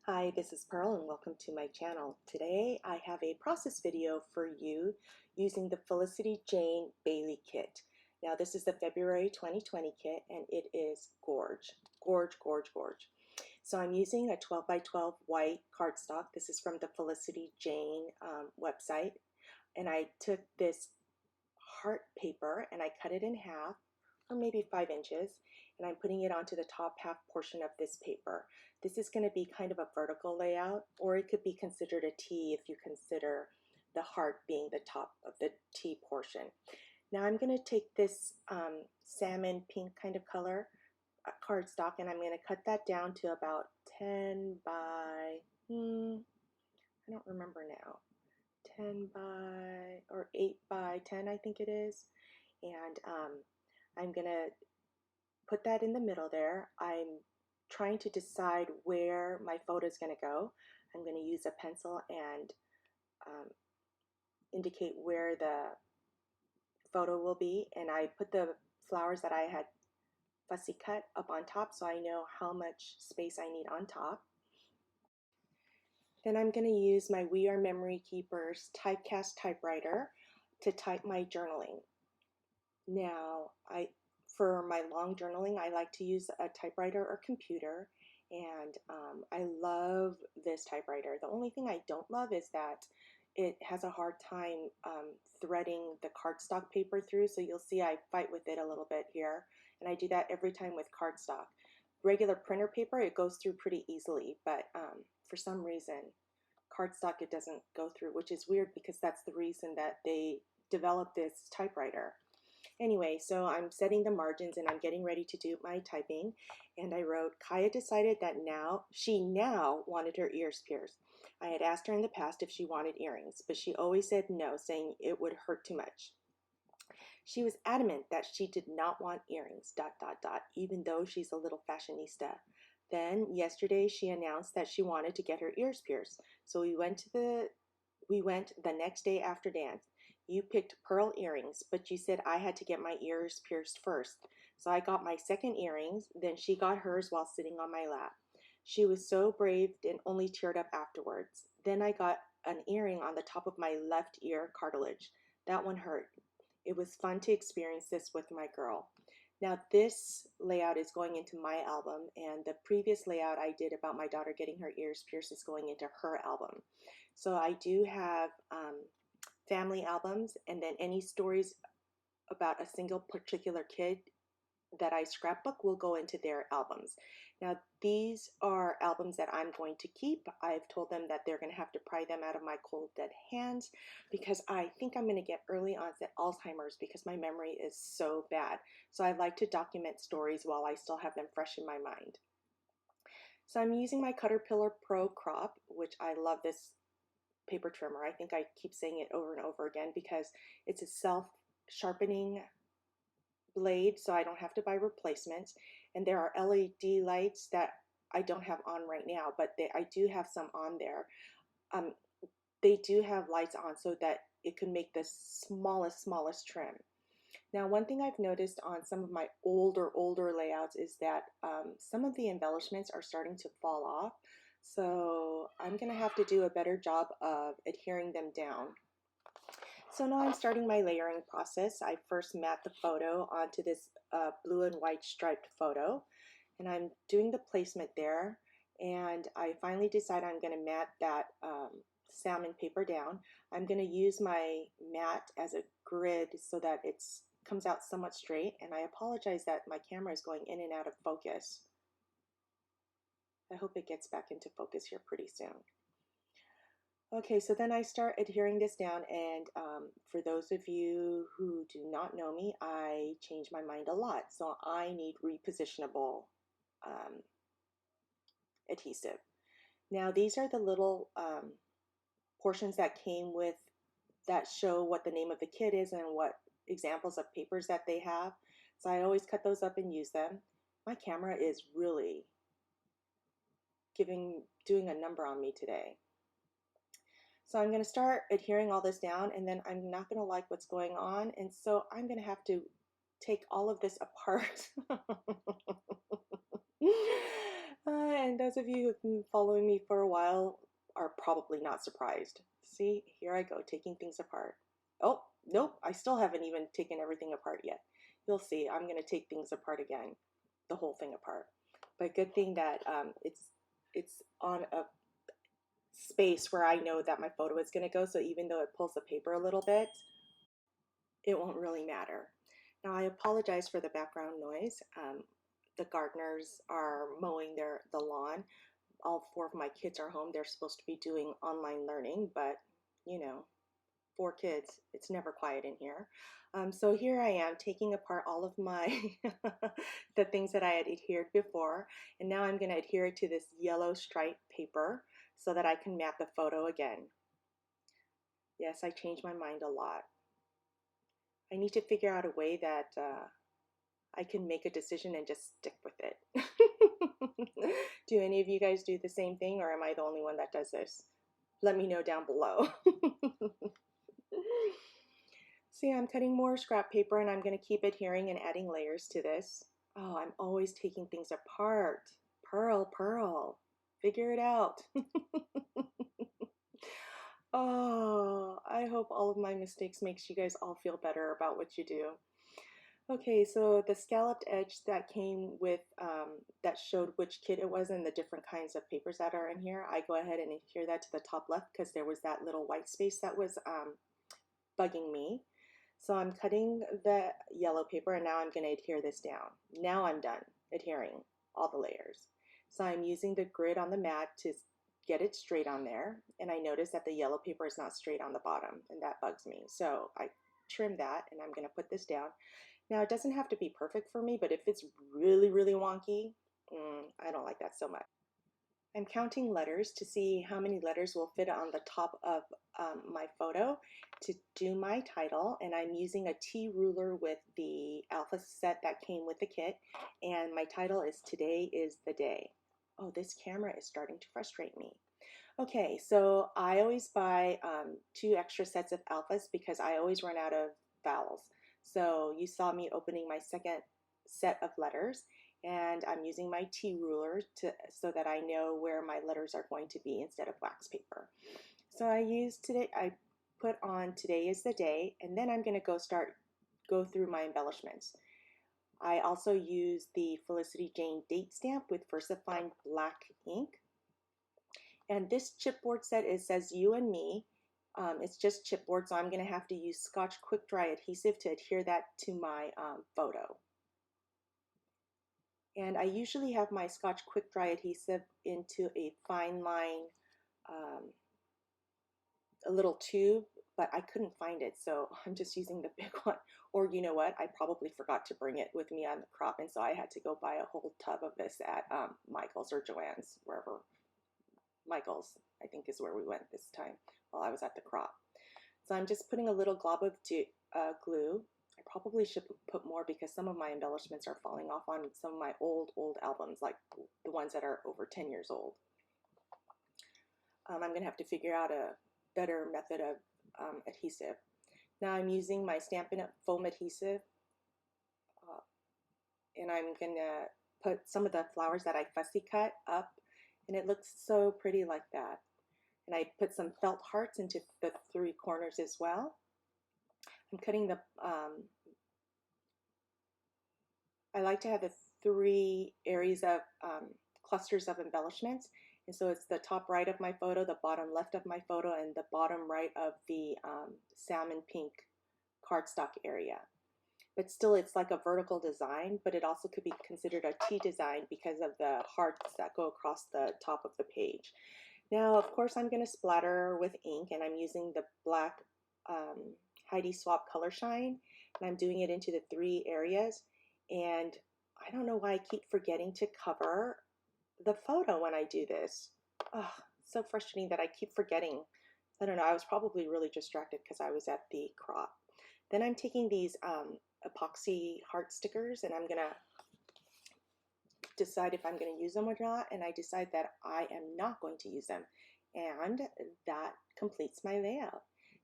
Hi, this is Pearl and welcome to my channel. Today I have a process video for you using the Felicity Jane Bailey kit. Now this is the February 2020 kit and it is gorge. Gorge. So I'm using a 12 by 12 white cardstock. This is from the Felicity Jane website. And I took this heart paper and I cut it in half, or maybe 5 inches, and I'm putting it onto the top half portion of this paper. This is going to be kind of a vertical layout, or it could be considered a T if you consider the heart being the top of the T portion. Now I'm going to take this salmon pink kind of color cardstock and I'm going to cut that down to about 10 by, I don't remember now, 10 by, or 8 by 10 I think it is. And I'm going to put that in the middle there. I'm trying to decide where my photo is going to go. I'm going to use a pencil and indicate where the photo will be. And I put the flowers that I had fussy cut up on top so I know how much space I need on top. Then I'm going to use my We Are Memory Keepers typecast typewriter to type my journaling. Now, for my long journaling, I like to use a typewriter or computer, and I love this typewriter. The only thing I don't love is that it has a hard time threading the cardstock paper through, so you'll see I fight with it a little bit here, and I do that every time with cardstock. Regular printer paper, it goes through pretty easily, but for some reason, cardstock it doesn't go through, which is weird because that's the reason that they developed this typewriter. Anyway, so I'm setting the margins and I'm getting ready to do my typing. And I wrote, Kaya decided that she now wanted her ears pierced. I had asked her in the past if she wanted earrings, but she always said no, saying it would hurt too much. She was adamant that she did not want earrings, even though she's a little fashionista. Then yesterday she announced that she wanted to get her ears pierced. So we went the next day after dance. You picked pearl earrings, but you said I had to get my ears pierced first. So I got my second earrings, then she got hers while sitting on my lap. She was so brave and only teared up afterwards. Then I got an earring on the top of my left ear cartilage. That one hurt. It was fun to experience this with my girl. Now this layout is going into my album, and the previous layout I did about my daughter getting her ears pierced is going into her album. So I do have family albums, and then any stories about a single particular kid that I scrapbook will go into their albums. Now these are albums that I'm going to keep. I've told them that they're going to have to pry them out of my cold dead hands because I think I'm going to get early onset Alzheimer's because my memory is so bad. So I like to document stories while I still have them fresh in my mind. So I'm using my Caterpillar Pro Crop, which I love this paper trimmer. I think I keep saying it over and over again because it's a self-sharpening blade, so I don't have to buy replacements. And there are LED lights that I don't have on right now, but I do have some on there. They do have lights on so that it can make the smallest trim. Now, one thing I've noticed on some of my older layouts is that some of the embellishments are starting to fall off. So I'm going to have to do a better job of adhering them down. So now I'm starting my layering process. I first mat the photo onto this blue and white striped photo, and I'm doing the placement there. And I finally decide I'm going to mat that salmon paper down. I'm going to use my mat as a grid so that it comes out somewhat straight. And I apologize that my camera is going in and out of focus. I hope it gets back into focus here pretty soon. Okay, so then I start adhering this down, and for those of you who do not know me, I change my mind a lot, so I need repositionable adhesive. Now these are the little portions that came with that show what the name of the kit is and what examples of papers that they have. So I always cut those up and use them. My camera is really doing a number on me today. So I'm going to start adhering all this down, and then I'm not going to like what's going on, and so I'm going to have to take all of this apart. And those of you who've been following me for a while are probably not surprised. See, here I go, taking things apart. Oh, nope, I still haven't even taken everything apart yet. You'll see, I'm going to take things apart again, the whole thing apart. But good thing that it's on a space where I know that my photo is going to go, so even though it pulls the paper a little bit, it won't really matter. Now I apologize for the background noise. The gardeners are mowing the lawn. All four of my kids are home. They're supposed to be doing online learning, but you know, four kids, it's never quiet in here. So here I am taking apart all of my the things that I had adhered before, and now I'm going to adhere it to this yellow stripe paper so that I can map the photo again. Yes, I changed my mind a lot. I need to figure out a way that I can make a decision and just stick with it. Do any of you guys do the same thing, or am I the only one that does this? Let me know down below. See, I'm cutting more scrap paper and I'm going to keep adhering and adding layers to this. Oh, I'm always taking things apart. Pearl, Pearl, figure it out. Oh, I hope all of my mistakes makes you guys all feel better about what you do. Okay, so the scalloped edge that came with, that showed which kit it was and the different kinds of papers that are in here, I go ahead and adhere that to the top left because there was that little white space that was bugging me. So I'm cutting the yellow paper and now I'm going to adhere this down. Now I'm done adhering all the layers. So I'm using the grid on the mat to get it straight on there, and I notice that the yellow paper is not straight on the bottom, and that bugs me. So I trim that and I'm going to put this down. Now it doesn't have to be perfect for me, but if it's really, really wonky, I don't like that so much. I'm counting letters to see how many letters will fit on the top of my photo to do my title, and I'm using a T ruler with the alpha set that came with the kit, and my title is Today is the Day. Oh, this camera is starting to frustrate me. Okay, so I always buy 2 extra sets of alphas because I always run out of vowels. So you saw me opening my second set of letters, and I'm using my T ruler so that I know where my letters are going to be instead of wax paper. So I put on Today is the Day, and then I'm going to go through my embellishments. I also use the Felicity Jane date stamp with VersaFine black ink. And this chipboard set, it says You and Me. It's just chipboard, so I'm going to have to use Scotch Quick Dry adhesive to adhere that to my photo. And I usually have my Scotch Quick Dry adhesive into a fine line, a little tube, but I couldn't find it, so I'm just using the big one. Or you know what, I probably forgot to bring it with me on the crop, and so I had to go buy a whole tub of this at Michael's or Joann's, wherever. Michael's, I think, is where we went this time while I was at the crop. So I'm just putting a little glob of glue. I probably should put more because some of my embellishments are falling off on some of my old albums, like the ones that are over 10 years old. I'm going to have to figure out a better method of adhesive. Now I'm using my Stampin' Up! Foam adhesive, and I'm going to put some of the flowers that I fussy cut up, and it looks so pretty like that. And I put some felt hearts into the 3 corners as well. I'm cutting the, I like to have the 3 areas of clusters of embellishments. And so it's the top right of my photo, the bottom left of my photo, and the bottom right of the salmon pink cardstock area. But still, it's like a vertical design, but it also could be considered a T design because of the hearts that go across the top of the page. Now, of course, I'm going to splatter with ink, and I'm using the black Heidi Swapp Color Shine, and I'm doing it into the 3 areas. And I don't know why I keep forgetting to cover the photo when I do this. Oh, it's so frustrating that I keep forgetting. I don't know, I was probably really distracted because I was at the crop. Then I'm taking these epoxy heart stickers, and I'm going to decide if I'm going to use them or not, and I decide that I am not going to use them. And that completes my layout.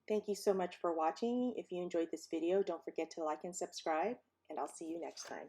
Thank you so much for watching. If you enjoyed this video, don't forget to like and subscribe, and I'll see you next time.